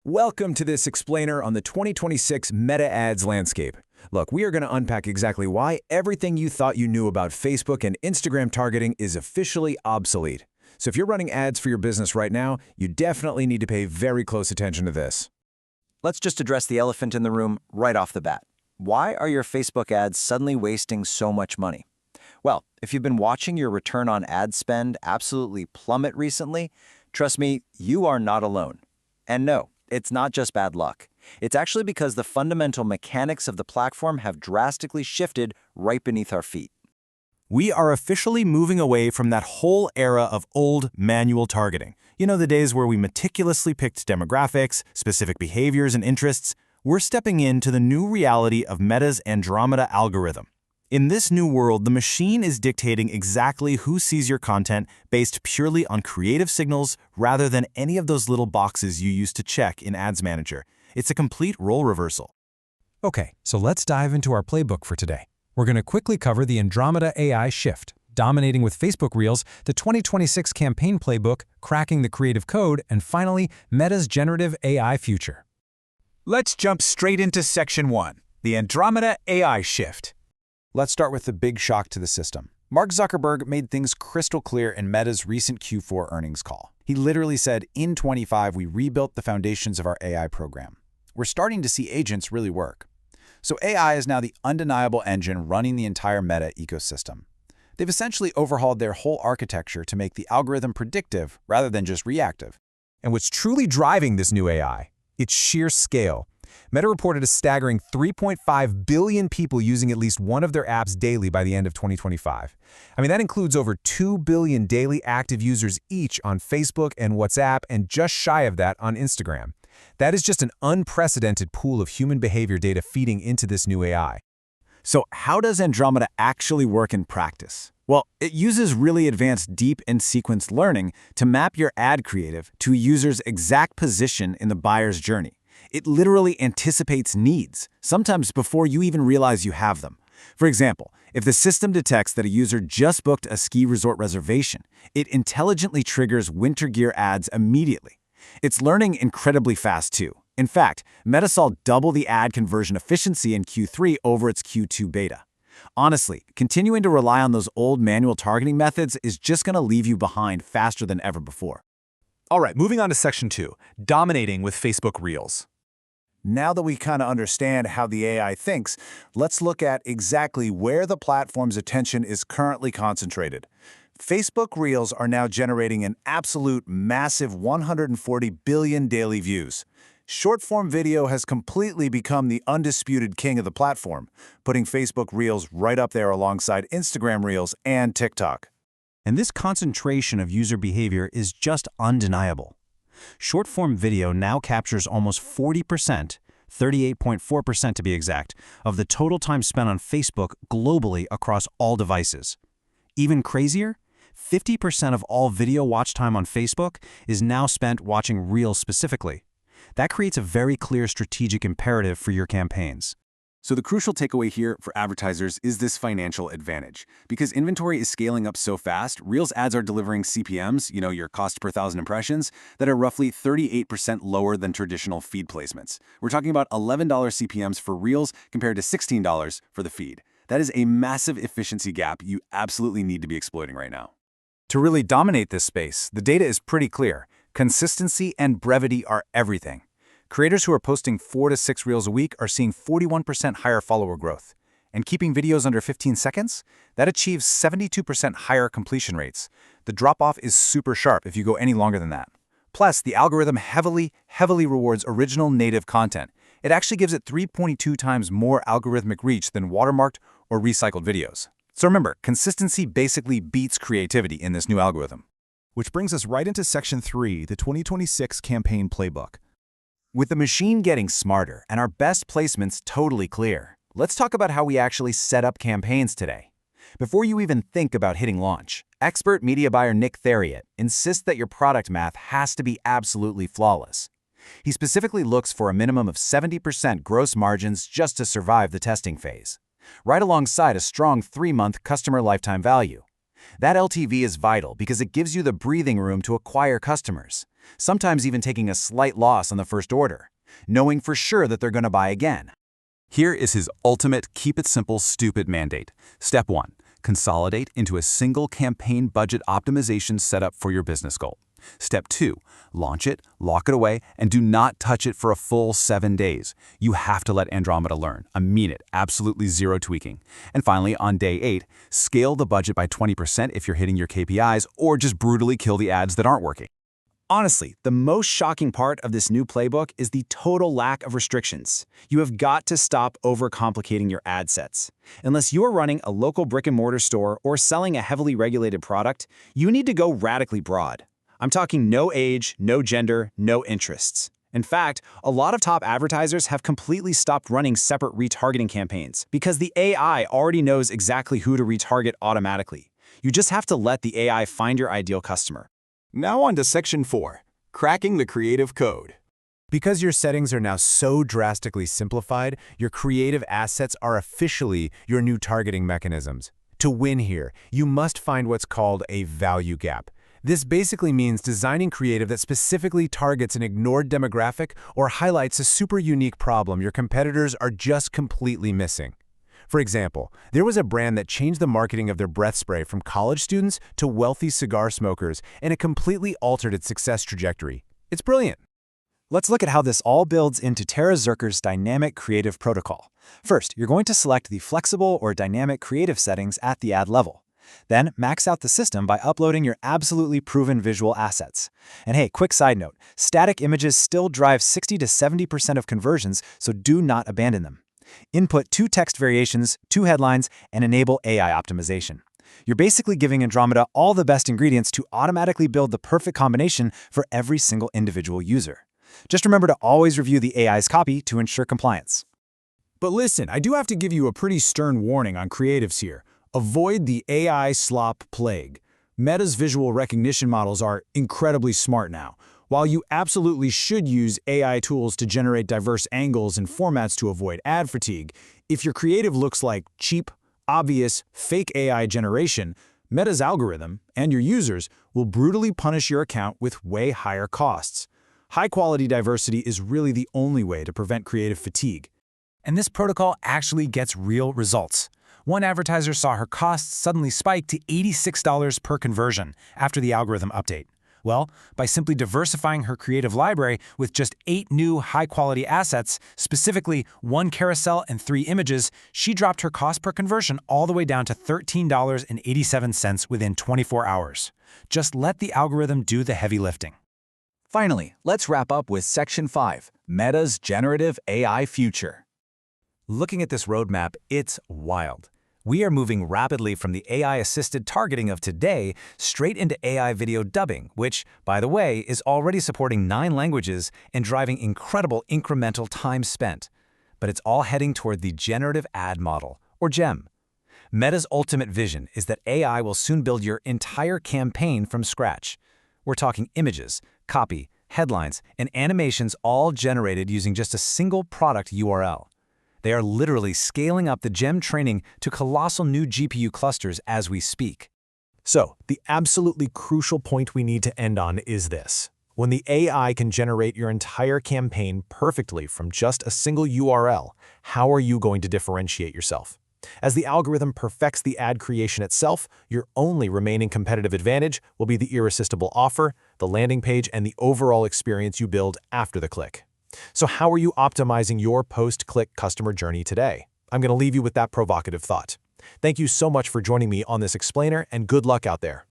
Welcome to this explainer on the 2026 Meta Ads landscape. Look, we are going to unpack exactly why everything you thought you knew about Facebook and Instagram targeting is officially obsolete. So if you're running ads for your business right now, you definitely need to pay very close attention to this. Let's just address the elephant in the room right off the bat. Why are your Facebook ads suddenly wasting so much money? Well, if you've been watching your return on ad spend absolutely plummet recently, trust me, you are not alone. And no, it's not just bad luck. It's actually because the fundamental mechanics of the platform have drastically shifted right beneath our feet. We are officially moving away from that whole era of old manual targeting. You know, the days where we meticulously picked demographics, specific behaviors, and interests. We're stepping into the new reality of Meta's Andromeda algorithm. In this new world, the machine is dictating exactly who sees your content based purely on creative signals rather than any of those little boxes you used to check in Ads Manager. It's a complete role reversal. Okay, so let's dive into our playbook for today. We're going to quickly cover the Andromeda AI shift, dominating with Facebook Reels, the 2026 campaign playbook, cracking the creative code, and finally, Meta's generative AI future. Let's jump straight into Section 1, the Andromeda AI shift. Let's start with the big shock to the system. Mark Zuckerberg made things crystal clear in Meta's recent Q4 earnings call. He literally said, in 25, we rebuilt the foundations of our AI program. We're starting to see agents really work. So AI is now the undeniable engine running the entire Meta ecosystem. They've essentially overhauled their whole architecture to make the algorithm predictive rather than just reactive. And what's truly driving this new AI? Its sheer scale. Meta reported a staggering 3.5 billion people using at least one of their apps daily by the end of 2025. I mean, that includes over 2 billion daily active users each on Facebook and WhatsApp, and just shy of that on Instagram. That is just an unprecedented pool of human behavior data feeding into this new AI. So how does Andromeda actually work in practice? Well, it uses really advanced deep and sequenced learning to map your ad creative to a user's exact position in the buyer's journey. It literally anticipates needs, sometimes before you even realize you have them. For example, if the system detects that a user just booked a ski resort reservation, it intelligently triggers winter gear ads immediately. It's learning incredibly fast too. In fact, Meta saw double the ad conversion efficiency in Q3 over its Q2 beta. Honestly, continuing to rely on those old manual targeting methods is just going to leave you behind faster than ever before. All right, moving on to Section 2, dominating with Facebook Reels. Now that we kind of understand how the AI thinks, let's look at exactly where the platform's attention is currently concentrated. Facebook Reels are now generating an absolute massive 140 billion daily views. Short-form video has completely become the undisputed king of the platform, putting Facebook Reels right up there alongside Instagram Reels and TikTok. And this concentration of user behavior is just undeniable. Short-form video now captures almost 40%, 38.4% to be exact, of the total time spent on Facebook globally across all devices. Even crazier, 50% of all video watch time on Facebook is now spent watching Reels specifically. That creates a very clear strategic imperative for your campaigns. So the crucial takeaway here for advertisers is this financial advantage. Because inventory is scaling up so fast, Reels ads are delivering CPMs, your cost per thousand impressions, that are roughly 38% lower than traditional feed placements. We're talking about $11 CPMs for Reels compared to $16 for the feed. That is a massive efficiency gap you absolutely need to be exploiting right now. To really dominate this space, the data is pretty clear. Consistency and brevity are everything. Creators who are posting 4 to 6 Reels a week are seeing 41% higher follower growth. And keeping videos under 15 seconds? That achieves 72% higher completion rates. The drop-off is super sharp if you go any longer than that. Plus, the algorithm heavily rewards original native content. It actually gives it 3.2 times more algorithmic reach than watermarked or recycled videos. So remember, consistency basically beats creativity in this new algorithm. Which brings us right into Section 3, the 2026 campaign playbook. With the machine getting smarter and our best placements totally clear, let's talk about how we actually set up campaigns today. Before you even think about hitting launch, expert media buyer Nick Theriot insists that your product math has to be absolutely flawless. He specifically looks for a minimum of 70% gross margins just to survive the testing phase, right alongside a strong 3-month customer lifetime value. That LTV is vital because it gives you the breathing room to acquire customers. sometimes even taking a slight loss on the first order, knowing for sure that they're going to buy again. Here is his ultimate keep it simple, stupid mandate. Step 1. Consolidate into a single campaign budget optimization setup for your business goal. Step 2. Launch it, lock it away, and do not touch it for a full 7 days. You have to let Andromeda learn. I mean it, absolutely zero tweaking. And finally, on day 8, scale the budget by 20% if you're hitting your KPIs, or just brutally kill the ads that aren't working. Honestly, the most shocking part of this new playbook is the total lack of restrictions. You have got to stop overcomplicating your ad sets. Unless you're running a local brick-and-mortar store or selling a heavily regulated product, you need to go radically broad. I'm talking no age, no gender, no interests. In fact, a lot of top advertisers have completely stopped running separate retargeting campaigns because the AI already knows exactly who to retarget automatically. You just have to let the AI find your ideal customer. Now on to Section 4, cracking the creative code. Because your settings are now so drastically simplified, your creative assets are officially your new targeting mechanisms. To win here, you must find what's called a value gap. This basically means designing creative that specifically targets an ignored demographic or highlights a super unique problem your competitors are just completely missing. For example, there was a brand that changed the marketing of their breath spray from college students to wealthy cigar smokers, and it completely altered its success trajectory. It's brilliant. Let's look at how this all builds into Tara Zurcher's dynamic creative protocol. First, you're going to select the flexible or dynamic creative settings at the ad level. Then, max out the system by uploading your absolutely proven visual assets. And hey, quick side note, static images still drive 60 to 70% of conversions, so do not abandon them. Input 2 text variations, 2 headlines, and enable AI optimization. You're basically giving Andromeda all the best ingredients to automatically build the perfect combination for every single individual user. Just remember to always review the AI's copy to ensure compliance. But listen, I do have to give you a pretty stern warning on creatives here. Avoid the AI slop plague. Meta's visual recognition models are incredibly smart now. While you absolutely should use AI tools to generate diverse angles and formats to avoid ad fatigue, if your creative looks like cheap, obvious, fake AI generation, Meta's algorithm and your users will brutally punish your account with way higher costs. High-quality diversity is really the only way to prevent creative fatigue. And this protocol actually gets real results. One advertiser saw her costs suddenly spike to $86 per conversion after the algorithm update. Well, by simply diversifying her creative library with just 8 new high-quality assets, specifically 1 carousel and 3 images, she dropped her cost per conversion all the way down to $13.87 within 24 hours. Just let the algorithm do the heavy lifting. Finally, let's wrap up with Section 5, Meta's generative AI future. Looking at this roadmap, it's wild. We are moving rapidly from the AI-assisted targeting of today straight into AI video dubbing, which, by the way, is already supporting 9 languages and driving incredible incremental time spent. But it's all heading toward the generative ad model, or GEM. Meta's ultimate vision is that AI will soon build your entire campaign from scratch. We're talking images, copy, headlines, and animations all generated using just a single product URL. They are literally scaling up the GEM training to colossal new GPU clusters as we speak. So, the absolutely crucial point we need to end on is this. When the AI can generate your entire campaign perfectly from just a single URL, how are you going to differentiate yourself? As the algorithm perfects the ad creation itself, your only remaining competitive advantage will be the irresistible offer, the landing page, and the overall experience you build after the click. So how are you optimizing your post-click customer journey today? I'm going to leave you with that provocative thought. Thank you so much for joining me on this explainer, and good luck out there.